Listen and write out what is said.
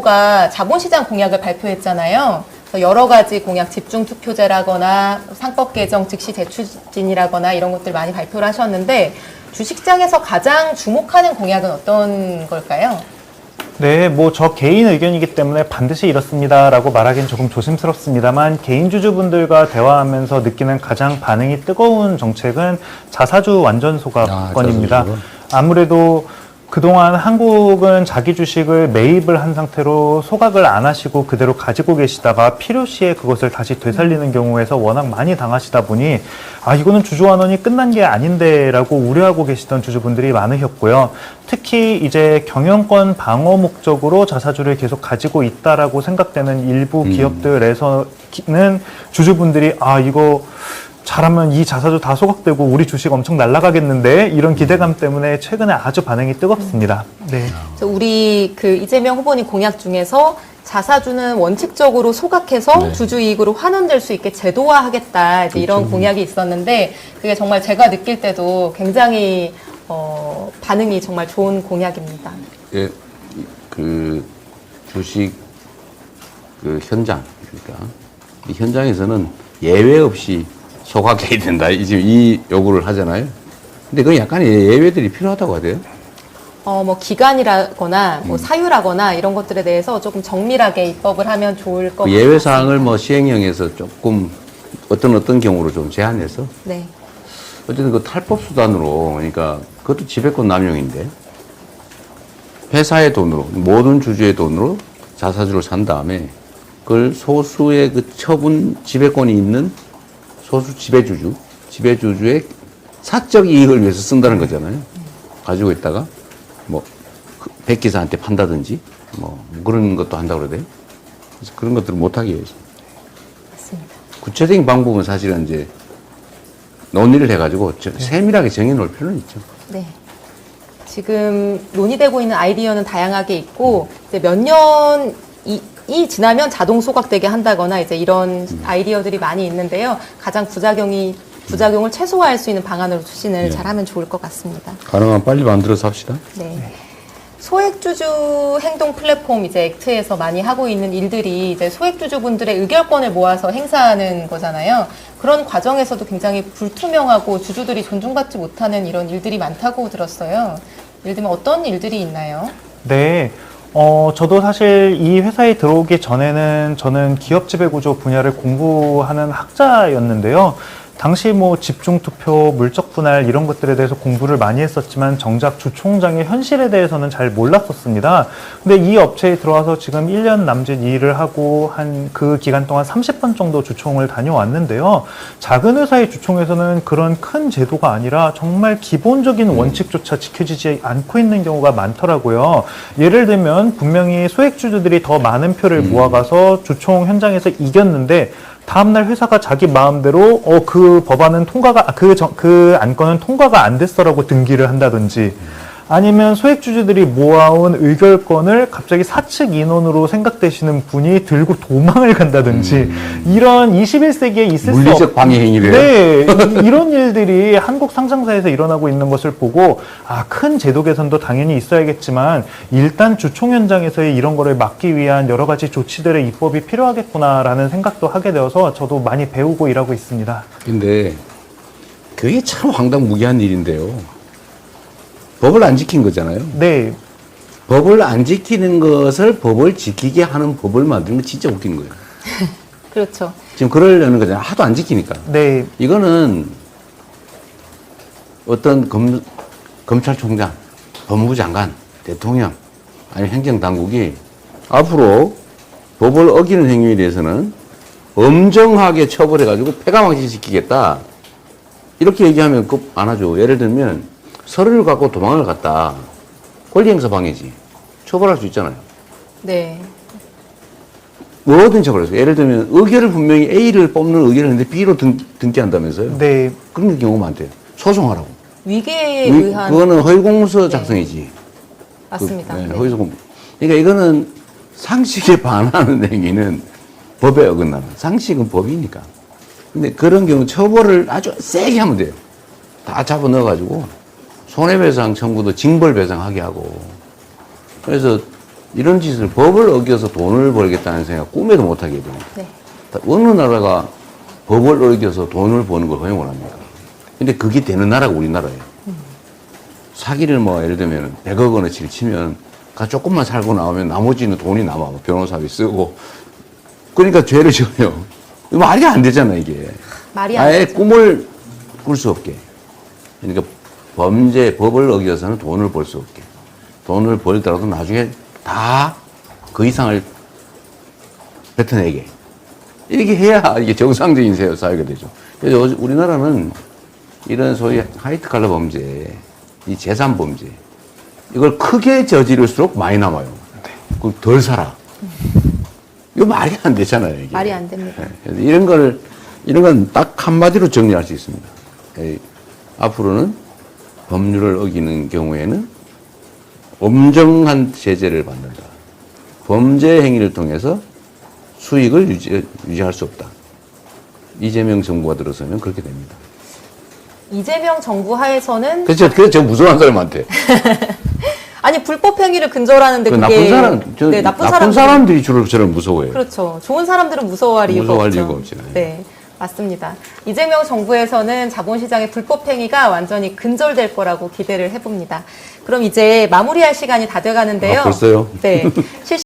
후보가 자본시장 공약을 발표했잖아요. 그래서 여러 가지 공약, 집중투표제라거나 상법 개정 즉시 재추진이라거나 이런 것들 많이 발표를 하셨는데 주식시장에서 가장 주목하는 공약은 어떤 걸까요? 네, 뭐 저 개인 의견이기 때문에 반드시 이렇습니다라고 말하기는 조금 조심스럽습니다만 개인 주주분들과 대화하면서 느끼는 가장 반응이 뜨거운 정책은 자사주 완전 소각권입니다. 아무래도 그동안 한국은 자기 주식을 매입을 한 상태로 소각을 안 하시고 그대로 가지고 계시다가 필요시에 그것을 다시 되살리는 경우에서 워낙 많이 당하시다 보니 아 이거는 주주환원이 끝난 게 아닌데 라고 우려하고 계시던 주주분들이 많으셨고요. 특히 이제 경영권 방어 목적으로 자사주를 계속 가지고 있다라고 생각되는 일부 기업들에서는 주주분들이 아 이거 잘하면 이 자사주 다 소각되고 우리 주식 엄청 날아가겠는데 이런 기대감 때문에 최근에 아주 반응이 뜨겁습니다. 네. 우리 그 이재명 후보님 공약 중에서 자사주는 원칙적으로 소각해서 네. 주주 이익으로 환원될 수 있게 제도화하겠다 이제 이런 공약이 있었는데 그게 정말 제가 느낄 때도 굉장히 반응이 정말 좋은 공약입니다. 예, 그 주식 그 현장 그러니까 이 현장에서는 예외 없이 소각해야 된다. 지금 이 요구를 하잖아요. 근데 그건 약간의 예외들이 필요하다고 하대요. 뭐 기간이라거나 뭐 사유라거나 이런 것들에 대해서 조금 정밀하게 입법을 하면 좋을 것 그 같습니다. 예외 사항을 뭐 시행령에서 조금 어떤 경우로 좀 제한해서 네. 어쨌든 그 탈법 수단으로 그러니까 그것도 지배권 남용인데 회사의 돈으로 모든 주주의 돈으로 자사주를 산 다음에 그걸 소수의 그 처분 지배권이 있는 소수 지배주주의 사적 이익을 위해서 쓴다는 거잖아요. 가지고 있다가 뭐 백기사한테 판다든지 뭐 그런 것도 한다고 그러대요. 그래서 그런 것들을 못하게 해서 맞습니다. 구체적인 방법은 사실은 이제 논의를 해가지고 세밀하게 정해놓을 필요는 있죠. 네. 지금 논의되고 있는 아이디어는 다양하게 있고 이제 몇 년이 지나면 자동 소각되게 한다거나 이제 이런 아이디어들이 많이 있는데요. 가장 부작용을 최소화할 수 있는 방안으로 추진을 잘하면 좋을 것 같습니다. 가능하면 빨리 만들어서 합시다. 네. 소액주주 행동 플랫폼 이제 액트에서 많이 하고 있는 일들이 이제 소액주주분들의 의결권을 모아서 행사하는 거잖아요. 그런 과정에서도 굉장히 불투명하고 주주들이 존중받지 못하는 이런 일들이 많다고 들었어요. 예를 들면 어떤 일들이 있나요? 네. 저도 사실 이 회사에 들어오기 전에는 저는 기업 지배구조 분야를 공부하는 학자였는데요. 당시 뭐 집중투표, 물적분할 이런 것들에 대해서 공부를 많이 했었지만 정작 주총장의 현실에 대해서는 잘 몰랐었습니다. 근데 이 업체에 들어와서 지금 1년 남짓 일을 하고 한 그 기간 동안 30번 정도 주총을 다녀왔는데요. 작은 회사의 주총에서는 그런 큰 제도가 아니라 정말 기본적인 원칙조차 지켜지지 않고 있는 경우가 많더라고요. 예를 들면 분명히 소액주주들이 더 많은 표를 모아가서 주총 현장에서 이겼는데 다음날 회사가 자기 마음대로 그 법안은 그 안건은 통과가 안 됐어라고 등기를 한다든지 아니면 소액주주들이 모아온 의결권을 갑자기 사측 인원으로 생각되시는 분이 들고 도망을 간다든지 이런 21세기에 있을 수 물리적 방해 행위래요? 네, 이런 일들이 한국 상장사에서 일어나고 있는 것을 보고 큰 제도 개선도 당연히 있어야겠지만 일단 주총 현장에서의 이런 거를 막기 위한 여러 가지 조치들의 입법이 필요하겠구나라는 생각도 하게 되어서 저도 많이 배우고 일하고 있습니다. 근데 그게 참 황당무계한 일인데요. 법을 안 지킨 거잖아요. 네, 법을 안 지키는 것을 법을 지키게 하는 법을 만드는 건 진짜 웃긴 거예요. 그렇죠. 지금 그러려는 거잖아요. 하도 안 지키니까. 네, 이거는 어떤 검찰총장, 법무부 장관, 대통령, 아니 행정당국이 앞으로 법을 어기는 행위에 대해서는 엄정하게 처벌해가지고 폐가망신 시키겠다. 이렇게 얘기하면 안 하죠. 예를 들면 서류를 갖고 도망을 갔다. 권리행사 방해지. 처벌할 수 있잖아요. 네. 뭐든 처벌해서. 예를 들면 의결을 분명히 A를 뽑는 의결을 했는데 B로 등기한다면서요. 네, 그런 경우가 많대요. 소송하라고. 위계에 의한 그거는 허위공문서 작성이지. 맞습니다. 네, 네. 허위공문. 그러니까 이거는 상식에 반하는 행위는 법에 어긋나는. 상식은 법이니까. 근데 그런 경우 처벌을 아주 세게 하면 돼요. 다 잡아 넣어가지고 손해배상 청구도 징벌배상하게 하고. 그래서 이런 짓을 법을 어겨서 돈을 벌겠다는 생각 꿈에도 못하게 해요. 네. 어느 나라가 법을 어겨서 돈을 버는 걸 허용을 합니까? 근데 그게 되는 나라가 우리나라예요. 사기를 뭐 예를 들면 100억 원어치를 치면 가 조금만 살고 나오면 나머지는 돈이 남아. 변호사비 쓰고. 그러니까 죄를 지어요. 이거 말이 안 되잖아, 이게. 말이 안 아예 되죠. 꿈을 꿀 수 없게. 그러니까 법을 어겨서는 돈을 벌 수 없게. 돈을 벌더라도 나중에 다 그 이상을 뱉어내게. 이렇게 해야 이게 정상적인 사회가 되죠. 그래서 우리나라는 이런 소위 화이트 칼라 범죄, 이 재산 범죄, 이걸 크게 저지를수록 많이 남아요. 그럼 덜 살아. 이거 말이 안 되잖아요, 이게. 말이 안 됩니다. 그래서 이런 건 딱 한마디로 정리할 수 있습니다. 앞으로는 법률을 어기는 경우에는 엄정한 제재를 받는다. 범죄 행위를 통해서 수익을 유지할 수 없다. 이재명 정부가 들어서면 그렇게 됩니다. 이재명 정부 하에서는 그래서 저 무서워한 사람한테. 아니 불법 행위를 근절하는데 그 그게 나쁜 사람들이 주로 저를 무서워해요. 그렇죠. 좋은 사람들은 무서워할 이유가 무서워할 없죠. 이유가 없잖아요. 네, 맞습니다. 이재명 정부에서는 자본시장의 불법 행위가 완전히 근절될 거라고 기대를 해봅니다. 그럼 이제 마무리할 시간이 다 돼가는데요. 벌써요? 네.